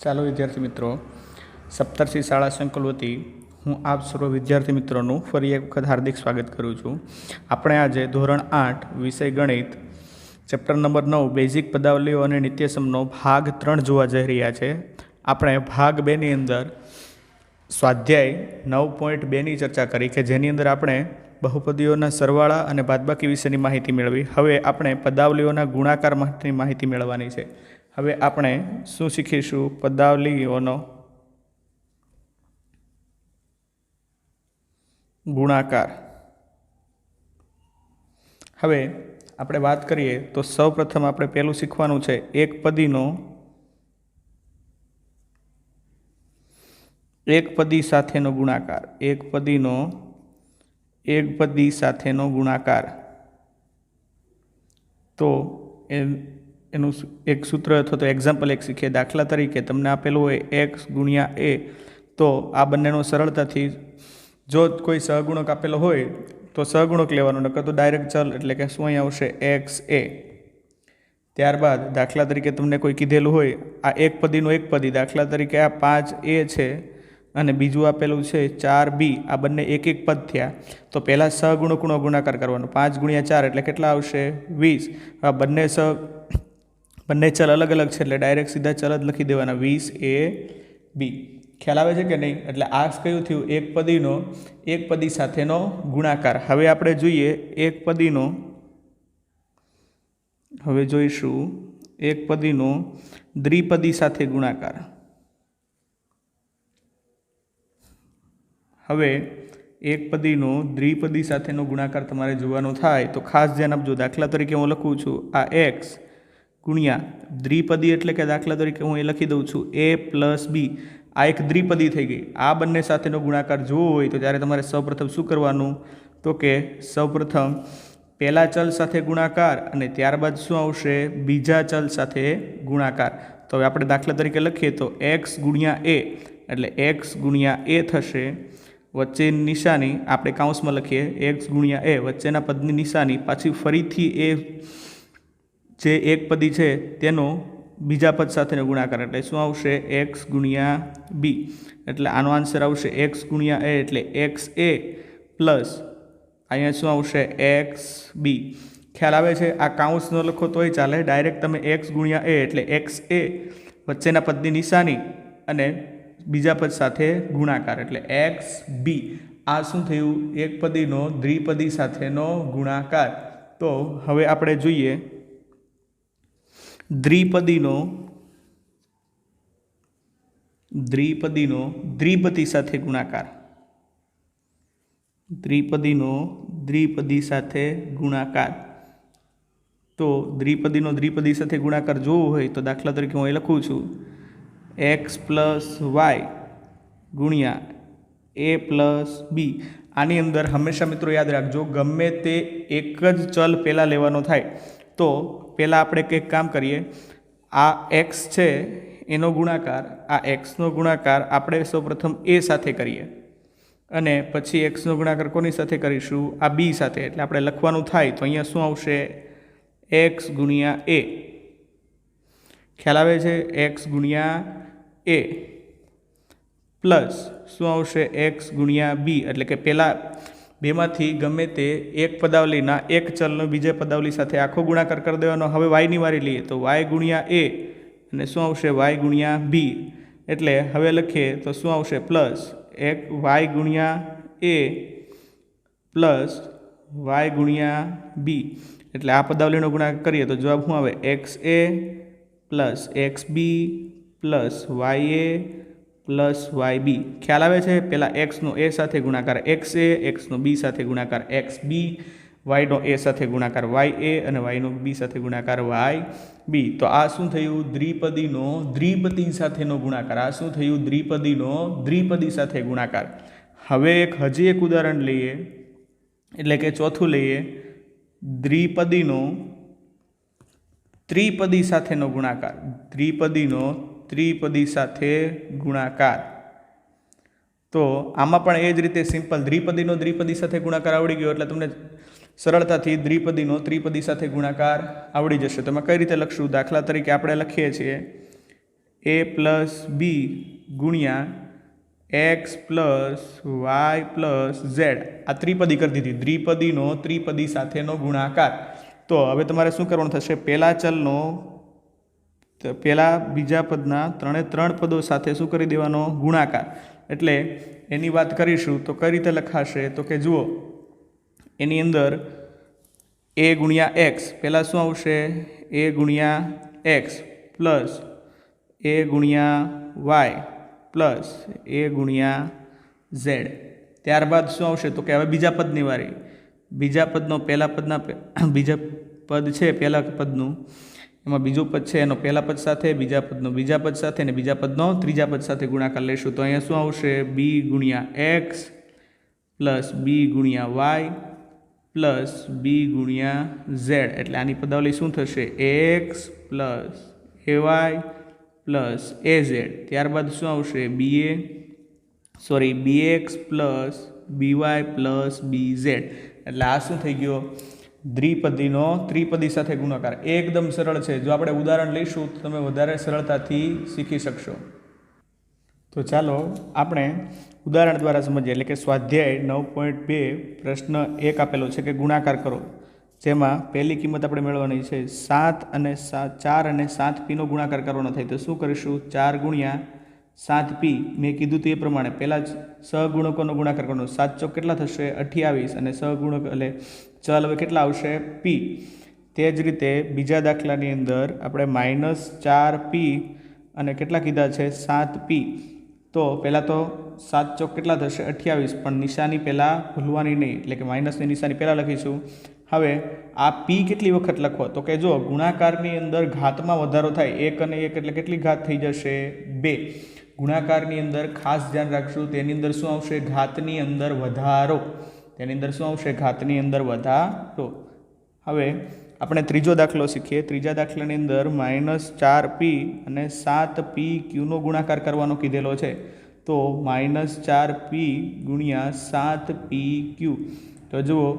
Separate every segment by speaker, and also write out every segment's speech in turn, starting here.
Speaker 1: ચાલો વિદ્યાર્થી મિત્રો, સપ્તર્ષિ શાળા સંકુલ વતી હું આપ સર્વ વિદ્યાર્થી મિત્રોનું ફરી એક વખત હાર્દિક સ્વાગત કરું છું. આપણે આજે ધોરણ 8 વિષય ગણિત ચેપ્ટર નંબર 9 બેઝિક પદાવલીઓ અને નિત્યસમનો ભાગ 3 જોવા જઈ રહ્યા છે. આપણે ભાગ 2ની અંદર સ્વાધ્યાય 9.2ની ચર્ચા કરી કે જેની અંદર આપણે બહુપદીઓના સરવાળા અને બાદબાકી વિશેની માહિતી મેળવી. હવે આપણે પદાવલીઓના ગુણાકાર માટેની માહિતી મેળવવાની છે. હવે આપણે શું શીખીશું? પદાવલીઓનો ગુણાકાર. હવે આપણે વાત કરીએ તો સૌપ્રથમ આપણે પહેલું શીખવાનું છે એકપદી સાથેનો ગુણાકાર. એકપદી સાથેનો ગુણાકાર. તો એનું એક સૂત્ર અથવા તો એક્ઝામ્પલ એક શીખીએ. દાખલા તરીકે તમને આપેલું હોય x ગુણ્યા a, તો આ બંનેનો સરળતાથી જો કોઈ સહગુણક આપેલો હોય તો સહગુણક લેવાનો, નકર તો ડાયરેક્ટ ચલ એટલે કે શું અહીં આવશે xa. ત્યારબાદ દાખલા તરીકે તમને કોઈ કીધેલું હોય આ એકપદીનું એકપદી, દાખલા તરીકે આ 5a છે અને બીજું આપેલું છે 4b, આ બંને એક એક પદ થયા તો પહેલાં સહગુણકનો ગુણાકાર કરવાનો. 5 ગુણ્યા 4 એટલે કેટલા આવશે? 20. આ બંને ચલ અલગ અલગ છે એટલે ડાયરેક્ટ સીધા ચલ જ લખી દેવાના 20ab. ખ્યાલ આવે છે કે નહીં? એટલે આ કયું થયું? એકપદી સાથેનો ગુણાકાર. હવે આપણે જોઈએ એકપદીનો દ્વિપદી સાથે ગુણાકાર. હવે એકપદીનો દ્વિપદી સાથેનો ગુણાકાર તમારે જોવાનો થાય તો ખાસ ધ્યાન આપજો. દાખલા તરીકે હું લખું છું આ x ગુણ્યા દ્વિપદી એટલે કે દાખલા તરીકે હું એ લખી દઉં છું a + b. આ એક દ્વિપદી થઈ ગઈ. આ બંને સાથેનો ગુણાકાર જોવો હોય તો ત્યારે તમારે સૌપ્રથમ શું કરવાનું? તો કે સૌપ્રથમ પહેલા ચલ સાથે ગુણાકાર અને ત્યારબાદ શું આવશે? બીજા ચલ સાથે ગુણાકાર. તો હવે આપણે દાખલા તરીકે લખીએ તો x ગુણ્યા a એટલે x ગુણ્યા a થશે. વચ્ચેની નિશાની આપણે કાઉન્સમાં લખીએ x ગુણ્યા a, વચ્ચેના પદની નિશાની પાછી ફરીથી એ જે એકપદી છે તેનો બીજા પદ સાથેનો ગુણાકાર એટલે શું આવશે? x ગુણ્યા b. એટલે આનો આન્સર આવશે x ગુણ્યા a એટલે xa પ્લસ અહીંયા શું આવશે? xb. ખ્યાલ આવે છે? આ કાઉન્સ ન લખો તોય ચાલે, ડાયરેક્ટ તમે x ગુણ્યા a એટલે xa વચ્ચેના પદની નિશાની અને બીજા પદ સાથે ગુણાકાર એટલે xb. આ શું થયું? એકપદીનો દ્વિપદી સાથેનો ગુણાકાર. તો હવે આપણે જોઈએ દ્વિપદીનો દ્વિપદી સાથે ગુણાકાર. દ્વિપદી સાથે ગુણાકાર. તો દ્વિપદીનો દ્વિપદી સાથે ગુણાકાર જોવો હોય તો દાખલા તરીકે હું એ લખું છું x + y ગુણ્યા a + b. આની અંદર હંમેશા મિત્રો યાદ રાખજો, ગમે તે એક જ ચલ પહેલાં લેવાનો થાય તો પહેલાં આપણે કંઈક કામ કરીએ. આ x છે એનો ગુણાકાર, આ xનો ગુણાકાર આપણે સૌપ્રથમ a સાથે કરીએ અને પછી xનો ગુણાકાર કોની સાથે કરીશું? આ b સાથે. એટલે આપણે લખવાનું થાય તો અહીંયા શું આવશે? x ગુણ્યા a. ખ્યાલ આવે છે? x ગુણ્યા a પ્લસ શું આવશે? x ગુણ્યા b. એટલે કે પહેલાં બેમાંથી ગમે તે એક પદાવલીના એક ચલનો બીજા પદાવલી સાથે આખો ગુણાકાર કરી દેવાનો. હવે વાયની વારી લઈએ તો y ગુણ્યા a અને શું આવશે? y ગુણ્યા b. એટલે હવે લખીએ તો શું આવશે? પ્લસ y ગુણ્યા a પ્લસ y ગુણ્યા b. એટલે આ પદાવલીનો ગુણાકાર કરીએ તો જવાબ શું આવે? xa plus xb plus ya plus yb. ખ્યાલ આવે છે? પહેલાં xનો a સાથે ગુણાકાર xa, xનો b સાથે ગુણાકાર xb, yનો a સાથે ગુણાકાર ya અને yનો b સાથે ગુણાકાર yb. તો આ શું થયું? દ્વિપદીનો દ્વિપદી સાથેનો ગુણાકાર. આ શું થયું? દ્વિપદીનો દ્વિપદી સાથે ગુણાકાર. હવે હજી એક ઉદાહરણ લઈએ એટલે કે ચોથું લઈએ દ્વિપદીનો ત્રિપદી સાથેનો ગુણાકાર. દ્વિપદીનો ત્રિપદી સાથે ગુણાકાર. તો આમાં પણ એ જ રીતે સિમ્પલ દ્વિપદીનો દ્વિપદી સાથે ગુણાકાર આવડી ગયો એટલે તમને સરળતાથી દ્વિપદીનો ત્રિપદી સાથે ગુણાકાર આવડી જશે. તો એમાં કઈ રીતે લખશું? દાખલા તરીકે આપણે લખીએ છીએ એ પ્લસ બી ગુણ્યા X plus Y plus Z આ ત્રિપદી કરી દીધી. દ્વિપદીનો ત્રિપદી સાથેનો ગુણાકાર. તો હવે તમારે શું કરવાનું થશે? પહેલા ચલનો પહેલા બીજા પદના ત્રણ પદો સાથે શું કરી દેવાનો? ગુણાકાર. એટલે એની વાત કરીશું તો કઈ રીતે લખાશે? તો કે જુઓ, એની અંદર એ ગુણ્યા એક્સ પહેલાં શું આવશે? એ ગુણ્યા એક્સ પ્લસ એ ગુણ્યા વાય પ્લસ એ ગુણ્યા ઝેડ. ત્યારબાદ શું આવશે? તો કે હવે બીજા પદની વારી. બીજા પદનો પહેલા પદના બીજા પદ છે પહેલા પદનું, એમાં બીજું પદ છે એનો પહેલા પદ સાથે, બીજા પદનો બીજા પદ સાથે અને બીજા પદનો ત્રીજા પદ સાથે ગુણાકાર લઈશું. તો અહીંયા શું આવશે? બી ગુણ્યા એક્સ પ્લસ બી ગુણ્યા વાય પ્લસ બી ગુણ્યા ઝેડ. એટલે આની પદાવલી શું થશે? X plus A Y plus A Z. ત્યારબાદ શું આવશે? B X plus B Y plus B Z. એટલે આ શું થઈ ગયો? દ્વિપદીનો ત્રિપદી સાથે ગુણાકાર. એકદમ સરળ છે. જો આપણે ઉદાહરણ લઈશું તો તમે વધારે સરળતાથી શીખી શકશો. તો ચાલો આપણે ઉદાહરણ દ્વારા સમજીએ. એટલે કે સ્વાધ્યાય 9.2 પ્રશ્ન 1 આપેલો છે કે ગુણાકાર કરો, જેમાં પહેલી કિંમત આપણે મેળવવાની છે 4 અને 7p નો ગુણાકાર કરવાનો થાય. તો શું કરીશું? 4 ગુણ્યા 7p. મેં કીધું તે પ્રમાણે પહેલાં સહગુણકોનો ગુણાકાર કરવાનો. 7 ચોક કેટલા થશે? 28 અને સહગુણક એટલે ચલ હવે કેટલા આવશે? p. તે જ રીતે બીજા દાખલાની અંદર આપણે -4p અને કેટલા કીધા છે? 7p. તો પહેલાં તો 7 ચોક કેટલા થશે? 28, પણ નિશાની પહેલાં ભૂલવાની નહીં, એટલે કે માઇનસની નિશાની પહેલાં લખીશું. હવે આ p કેટલી વખત લખો? તો કે જો ગુણાકારની અંદર ઘાતમાં વધારો થાય, 1 અને 1 એટલે કેટલી ઘાત થઈ જશે? 2. ગુણાકારની અંદર ખાસ ધ્યાન રાખશું, તેની અંદર શું આવશે? ઘાતની અંદર વધારો. તેની અંદર શું આવશે? ઘાતની અંદર વધારો. હવે આપણે ત્રીજો દાખલો શીખીએ. ત્રીજા દાખલાની અંદર -4p અને 7pq નો ગુણાકાર કરવાનો કીધેલો છે. તો -4p ગુણ્યા 7pq. તો જુઓ,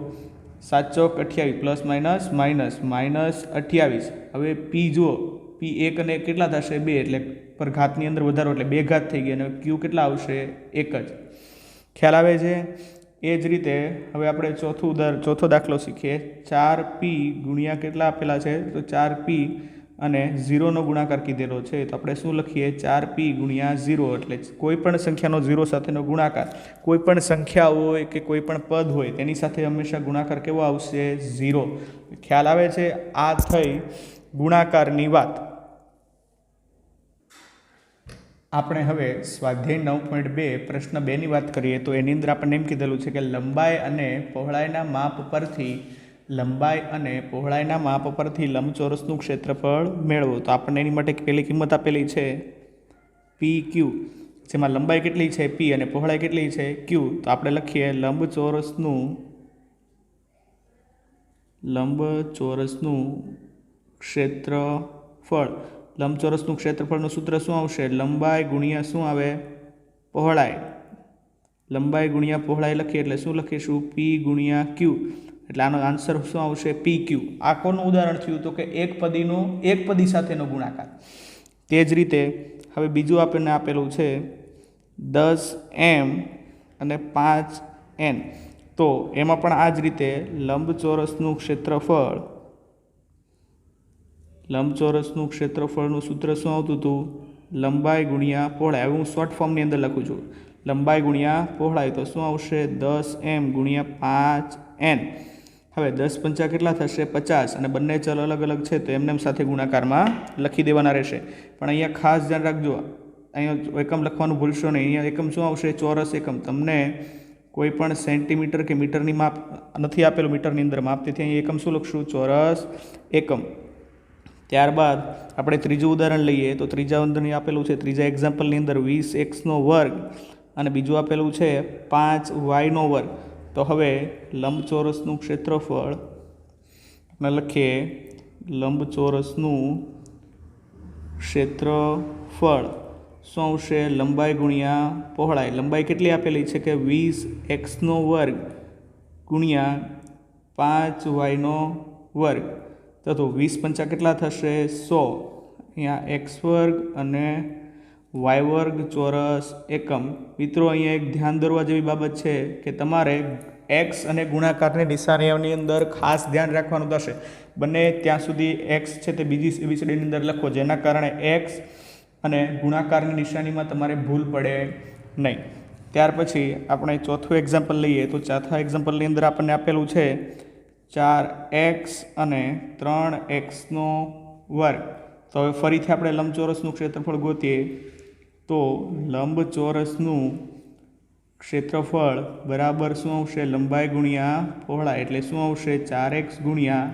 Speaker 1: 7 ચોક 28 પ્લસ માઇનસ માઇનસ -28. હવે p જુઓ, p 1 અને 1 કેટલા થશે? 2. એટલે પર ઘાતની અંદર વધારો એટલે 2 ઘાત થઈ ગઈ અને q કેટલા આવશે? 1 જ. ખ્યાલ આવે છે? એ જ રીતે હવે આપણે ચોથો દાખલો શીખીએ. 4p ગુણ્યા કેટલા આપેલા છે? તો 4p અને 0નો ગુણાકાર કીધેલો છે. તો આપણે શું લખીએ? 4p ગુણ્યા 0. એટલે કોઈ પણ સંખ્યાનો 0 સાથેનો ગુણાકાર, કોઈ પણ સંખ્યા હોય કે કોઈ પણ પદ હોય તેની સાથે હંમેશા ગુણાકાર કેવો આવશે? 0. ખ્યાલ આવે છે? આ થઈ ગુણાકારની વાત. આપણે હવે સ્વાધ્યાય 9.2 પ્રશ્ન 2 ની વાત કરીએ. તો એની અંદર આપણને એમ કીધેલું છે કે લંબાઈ અને પહોળાઈના માપ પરથી લંબચોરસનું ક્ષેત્રફળ મેળવો. તો આપણને એની માટે પહેલી કિંમત આપેલી છે PQ, જેમાં લંબાઈ કેટલી છે? P અને પહોળાઈ કેટલી છે? Q. તો આપણે લખીએ લંબચોરસનું ક્ષેત્રફળ. લંબચોરસનું ક્ષેત્રફળનું સૂત્ર શું આવશે? લંબાઈ ગુણ્યા શું આવે? પહોળાઈ. લંબાઈ ગુણ્યા પહોળાઈ લખીએ એટલે શું લખીશું? P ગુણ્યા Q. એટલે આનો આન્સર શું આવશે? PQ. આ કોનું ઉદાહરણ થયું? તો કે એકપદી સાથેનો ગુણાકાર. તે જ રીતે હવે બીજું આપણને આપેલું છે 10m અને 5n. તો એમાં પણ આ જ રીતે લંબચોરસનું ક્ષેત્રફળનું સૂત્ર શું આવતું હતું? લંબાઈ ગુણ્યા પહોળાઈ. હવે હું શોર્ટ ફોર્મની અંદર લખું છું. લંબાઈ ગુણ્યા પહોળાઈ. તો શું આવશે? 10m ગુણ્યા 5n. હવે 10 પંચા કેટલા થશે? 50. અને બંને ચલ અલગ અલગ છે તો એમને સાથે ગુણાકારમાં લખી દેવાના રહેશે. પણ અહીંયા ખાસ ધ્યાન રાખજો, અહીંયા એકમ લખવાનું ભૂલશો નહીં. અહીંયા એકમ શું આવશે? ચોરસ એકમ. તમને કોઈ પણ સેન્ટીમીટર કે મીટરની માપ નથી આપેલું મીટરની અંદર માપ, તેથી અહીં એકમ શું લખશું? ચોરસ એકમ. ત્યારબાદ આપણે ત્રીજું ઉદાહરણ લઈએ. તો ત્રીજા ઉદાહરણ આપેલું છે, ત્રીજા એક્ઝામ્પલની અંદર 20x² અને બીજું આપેલું છે 5y². તો હવે લંબચોરસનું ક્ષેત્રફળ આપણે લખીએ. લંબચોરસનું ક્ષેત્રફળ શું આવશે? લંબાઈ ગુણ્યા પહોળાઈ. લંબાઈ કેટલી આપેલી છે? કે 20x² ગુણ્યા 5y². તો 20 પંચા કેટલા થશે? 100. અહીંયા એક્સ વર્ગ અને વાય વર્ગ ચોરસ એકમ. મિત્રો અહીંયા એક ધ્યાન દોરવા જેવી બાબત છે કે તમારે એક્સ અને ગુણાકારની નિશાનીઓની અંદર ખાસ ધ્યાન રાખવાનું થશે. બંને ત્યાં સુધી એક્સ છે તે બીજી એબીસીડીની અંદર લખો, જેના કારણે એક્સ અને ગુણાકારની નિશાનીમાં તમારે ભૂલ પડે નહીં. ત્યાર પછી આપણે ચોથું એક્ઝામ્પલ લઈએ તો ચોથા એક્ઝામ્પલની અંદર આપણને આપેલું છે 4x અને 3xનો વર્ગ. તો હવે ફરીથી આપણે લંબચોરસનું ક્ષેત્રફળ ગોતીએ. તો લંબચોરસનું ક્ષેત્રફળ બરાબર શું આવશે? લંબાઈ ગુણ્યા પહોળાઈ, એટલે શું આવશે? 4x ગુણ્યા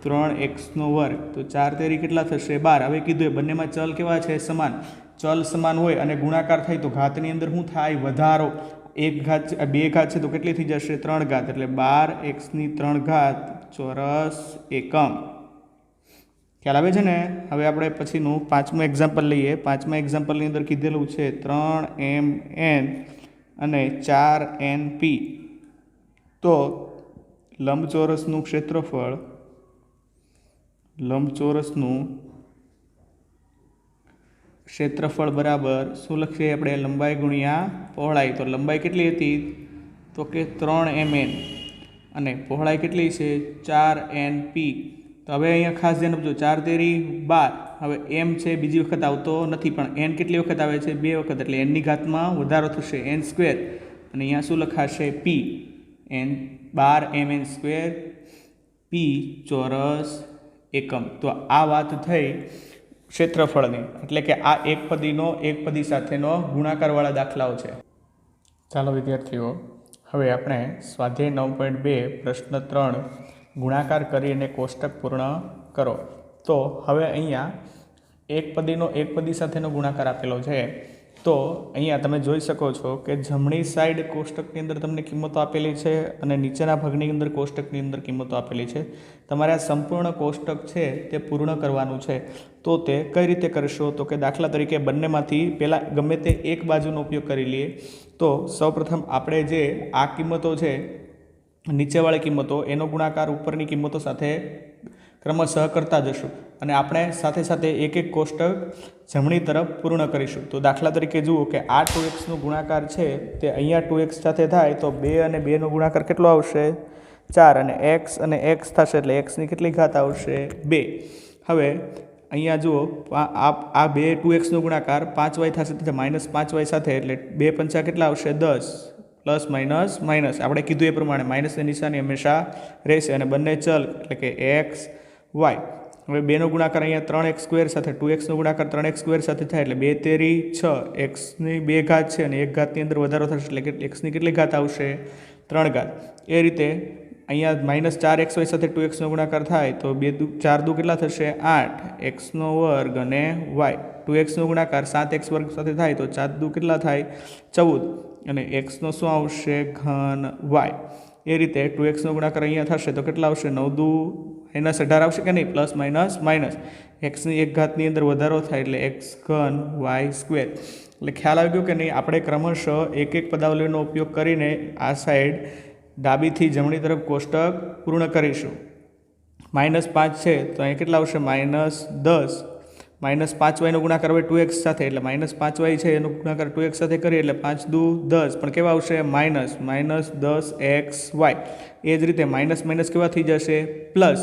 Speaker 1: 3xનો વર્ગ. તો 4 તેરી કેટલા થશે? 12. હવે કીધું એ બંનેમાં ચલ કેવા છે? સમાન. ચલ સમાન હોય અને ગુણાકાર થાય તો ઘાતની અંદર શું થાય? વધારો. એક ઘાત 2 ઘાત છે તો કેટલી થઈ જશે? 3 ઘાત, એટલે 12x3 ચોરસ એકમ. ખ્યાલ આવે છે ને? હવે આપણે પછીનું પાંચમું એક્ઝામ્પલ લઈએ. પાંચમા એક્ઝામ્પલની અંદર કીધેલું છે 3mn અને 4np. તો લંબચોરસનું ક્ષેત્રફળ બરાબર શું લખીએ આપણે? લંબાઈ ગુણ્યા પહોળાઈ. તો લંબાઈ કેટલી હતી? તો કે 3mn અને પહોળાઈ કેટલી છે? 4np. તો હવે અહીંયા ખાસ ધ્યાન આપજો. 4 તેરી 12. હવે m છે બીજી વખત આવતો નથી, પણ n કેટલી વખત આવે છે? 2 વખત, એટલે n ની ઘાતમાં વધારો થશે, n². અને અહીંયા શું લખાશે? p. n 12mn² p ચોરસ એકમ. તો આ વાત થઈ ક્ષેત્રફળની, એટલે કે આ એકપદી સાથેનો ગુણાકારવાળા દાખલાઓ છે. ચાલો વિદ્યાર્થીઓ, હવે આપણે સ્વાધ્યાય 9.2 પ્રશ્ન 3 ગુણાકાર કરીને કોષ્ટક પૂર્ણ કરો. તો હવે અહીંયા એકપદી સાથેનો ગુણાકાર આપેલો છે. તો અહીંયા તમે જોઈ શકો છો કે જમણી સાઈડ કોષ્ટકની અંદર તમને કિંમતો આપેલી છે અને નીચેના ભાગની અંદર કોષ્ટકની અંદર કિંમતો આપેલી છે. તમારે આ સંપૂર્ણ કોષ્ટક છે તે પૂર્ણ કરવાનું છે. તો તે કઈ રીતે કરશો? તો કે દાખલા તરીકે બંનેમાંથી પહેલાં ગમે તે એક બાજુનો ઉપયોગ કરી લઈએ. તો સૌપ્રથમ આપણે જે આ કિંમતો છે, નીચેવાળી કિંમતો, એનો ગુણાકાર ઉપરની કિંમતો સાથે ક્રમશઃ કરતા જશું અને આપણે સાથે સાથે એક એક કોષ્ટક જમણી તરફ પૂર્ણ કરીશું. તો દાખલા તરીકે જુઓ કે આ 2xનો ગુણાકાર છે તે અહીંયા 2x સાથે થાય તો 2 અને 2નો ગુણાકાર કેટલો આવશે? 4. અને x થશે એટલે xની કેટલી ઘાત આવશે? 2. હવે અહીંયા જુઓ આ 2xનો ગુણાકાર 5y થશે તો -5y સાથે, એટલે 2 પંચા કેટલા આવશે? 10. પ્લસ માઇનસ માઇનસ, આપણે કીધું એ પ્રમાણે માઇનસની નિશાની હંમેશા રહેશે અને બંને ચલ એટલે કે x y. હવે 2નો ગુણાકાર અહીંયા 3x² સાથે, 2xનો ગુણાકાર 3x² સાથે થાય એટલે 2 તેરી 6. xની 2 ઘાત છે અને 1 ઘાતની અંદર વધારો થશે એટલે કે xની કેટલી ઘાત આવશે? 3 ઘાત. એ રીતે અહીંયા -4xy સાથે 2xનો ગુણાકાર થાય તો 4 દુ કેટલા થશે? 8. xનો વર્ગ અને y. 2xનો ગુણાકાર 7x વર્ગ સાથે થાય તો 4 દુ કેટલા થાય? 14. અને xનો શું આવશે? ઘન y. એ રીતે 2xનો ગુણાકાર અહીંયા થશે તો કેટલા આવશે? 9 દુ -18 આવશે કે નહીં? Plus minus minus. xની 1 ઘાતની અંદર વધારો થાય એટલે x ઘન y². એટલે ખ્યાલ આવી ગયો કે નહીં? આપણે ક્રમશઃ એક એક પદાવલીનો ઉપયોગ કરીને આ સાઈડ ડાબીથી જમણી તરફ કોષ્ટક પૂર્ણ કરીશું. -5 છે તો અહીં કેટલા આવશે? -10. -5y નો ગુણાકાર હવે 2x સાથે, એટલે -5y છે એનો ગુણાકાર 2x સાથે કરીએ એટલે 5 દુ 10, પણ કેવા આવશે? -10xy. એ જ રીતે માઇનસ માઇનસ કેવા થઈ જશે? પ્લસ.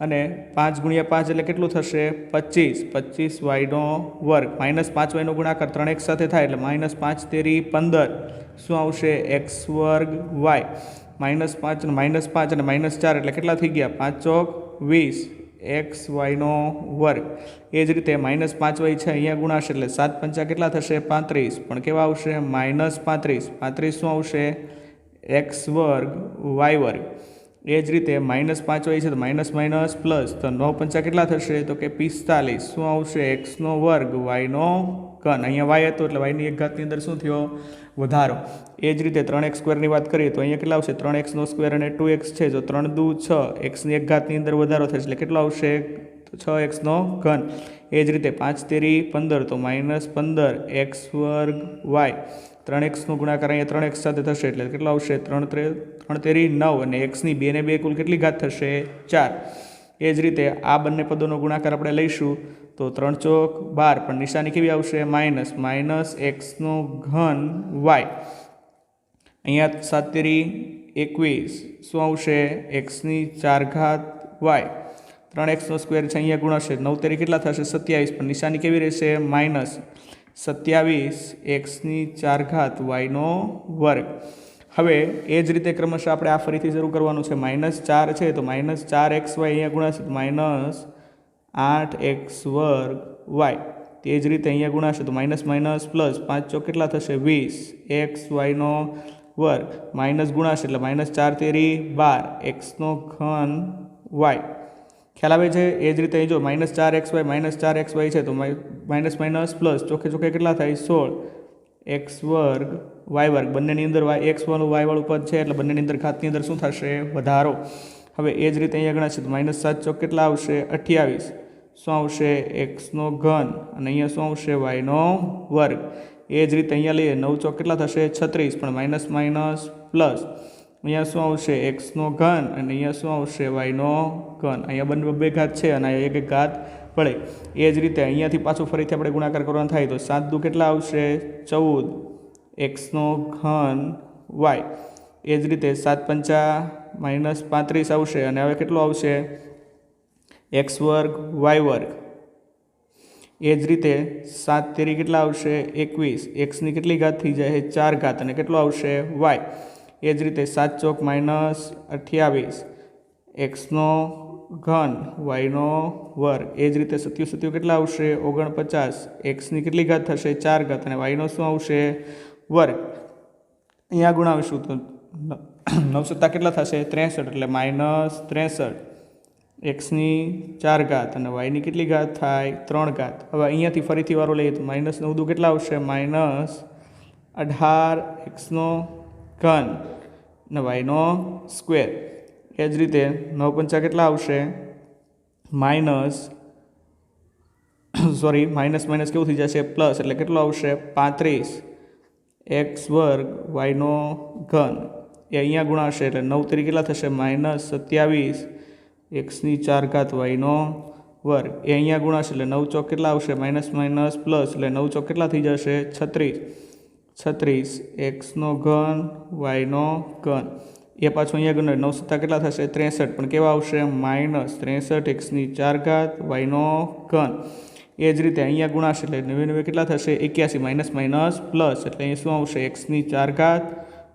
Speaker 1: અને 5 ગુણ્યા 5 એટલે કેટલું થશે? 25. 25y નો વર્ગ. -5y નો ગુણાકાર 3x સાથે થાય એટલે -5 તેરી 15. શું આવશે? x વર્ગ y. -5 અને -5 અને -4 એટલે કેટલા થઈ ગયા? 5 ચોક 20 xy નો વર્ગ. એ જ રીતે -5y છે અહીંયા ગુણાશે એટલે 7 પંચા કેટલા થશે? 35. પણ કેવા આવશે? -35. 35 શું આવશે? x વર્ગ y વર્ગ. એ જ રીતે -5y છે તો માઇનસ માઇનસ પ્લસ, તો 9 પંચા કેટલા થશે? તો કે 45. શું આવશે? x નો વર્ગ y નો ઘન. અહીંયા y હતો એટલે y ની 1 ઘાતની અંદર શું થયો? વધારો. એ જ રીતે 3x² ની વાત કરીએ તો અહીંયા કેટલા આવશે? 3x² અને 2x છે તો 3 દુ 6. xની 1 ઘાતની અંદર વધારો થશે એટલે કેટલો આવશે? 6x નો ઘન. એ જ રીતે 5 તેરી 15 તો -15 x વર્ગ y. 3x નો ગુણાકાર અહીંયા 3x સાથે થશે એટલે કેટલો આવશે? 3 તેરી 9 અને xની 2 ને 2 કુલ કેટલી ઘાત થશે? 4. એ જ રીતે આ બંને પદોનો ગુણાકાર આપણે લઈશું તો 3 ચોક 12, પણ નિશાની કેવી આવશે? માઇનસ. માઇનસ એક્સનો ઘન વાય. અહીંયા 7 તેરી 21 શું આવશે? એક્સની 4 ઘાત વાય. 3x² છે, અહીંયા ગુણાશે 9 તેરી કેટલા થશે? 27, પણ નિશાની કેવી રહેશે? માઇનસ 27 એક્સની 4 ઘાત વાયનો વર્ગ. હવે એ જ રીતે ક્રમશઃ આપણે આ ફરીથી શરૂ કરવાનું છે. -4 છે તો -4xy અહીંયા ગુણાશે તો -8x² વાય. તે જ રીતે અહીંયા ગુણાશે તો માઇનસ પ્લસ 5 ચોક કેટલા થશે? 20 એક્સ વાયનો વર્ગ. માઇનસ ગુણાશે એટલે -4 તેરી 12 એક્સનો ઘન વાય. ખ્યાલ આવે છે? એ જ રીતે અહીં જો -4xy -4xy છે તો માઇનસ પ્લસ ચોખે ચોખે કેટલા થાય? 16 x વર્ગ વાય વર્ગ. બંનેની અંદર એક્સ વાળું વાય વાળું પદ છે એટલે બંનેની અંદર ઘાતની અંદર શું થશે? વધારો. હવે એ જ રીતે અહીંયા ગણાશે તો -7 ચોક કેટલા આવશે? 28. શું આવશે? એક્સનો ઘન અને અહીંયા શું આવશે? વાયનો વર્ગ. એ જ રીતે અહીંયા લઈએ 9 ચોક કેટલા થશે? 36, પણ માઇનસ પ્લસ અહીંયા શું આવશે? એક્સનો ઘન અને અહીંયા શું આવશે? વાયનો ઘન. અહીંયા બંને બે ઘાત છે અને અહીંયા એક ઘાત પડે. એ જ રીતે અહીંયાથી પાછું ફરીથી આપણે ગુણાકાર કરવાનો થાય તો 7 દુ કેટલા આવશે? 14 એક્સનો ઘન વાય. એ જ રીતે 7 પંચા -35 આવશે અને હવે કેટલો આવશે? એક્સ વર્ગ વાય વર્ગ. એ જ રીતે 7 તેરી કેટલા આવશે? 21 એક્સની કેટલી ઘાત થઈ જાય? 4 ઘાત અને કેટલો આવશે? વાય. એ જ રીતે 7 ચોક -28 એક્સનો ઘન વાયનો વર્ગ. એ જ રીતે 7 કેટલા આવશે? 49 એક્સની કેટલી ઘાત થશે? 4 ઘાત અને વાયનો શું આવશે? વર્ગ. અહીંયા ગુણાવીશું તો 9 કેટલા થશે? 63, એટલે -63 એક્સની 4 ઘાત અને વાયની કેટલી ઘાત થાય? 3 ઘાત. હવે અહીંયાથી ફરીથી વારો લઈએ તો -9 દુ કેટલા આવશે? -18 એક્સનો ઘન અને વાયનો સ્ક્વેર. એ જ રીતે 9 પંચા કેટલા આવશે? માઇનસ કેવું થઈ જશે? પ્લસ, એટલે કેટલો આવશે? 35 એક્સ વર્ગ વાયનો ઘન. એ અહીંયા ગુણાશે એટલે 9 તેરી કેટલા થશે? -27 એક્સની 4 ઘાત વાયનો વર્ગ. એ અહીંયા ગુણાશે એટલે 9 ચોક કેટલા આવશે? માઇનસ પ્લસ એટલે 9 ચોક કેટલા થઈ જશે? 36 એક્સનો ઘન વાયનો ઘન. એ પાછું અહીંયા ગણો 9 7 કેટલા થશે? 63, પણ કેવા આવશે? -63 એક્સની 4 ઘાત વાયનો ઘન. એ જ રીતે અહીંયા ગુણાશે એટલે 99 કેટલા થશે? 81 માઇનસ પ્લસ એટલે અહીં શું આવશે? એક્સની 4 ઘાત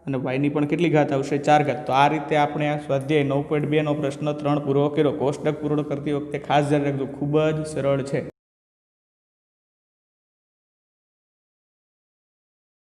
Speaker 1: અને વાયની પણ કેટલી ઘાત આવશે? 4 ઘાત. તો આ રીતે આપણે આ સ્વાધ્યાય 9.2 નો પ્રશ્ન 3 પૂરો કર્યો. કોષ્ટક પૂરો કરતી વખતે ખાસ ધ્યાન રાખજો, ખૂબ જ સરળ છે.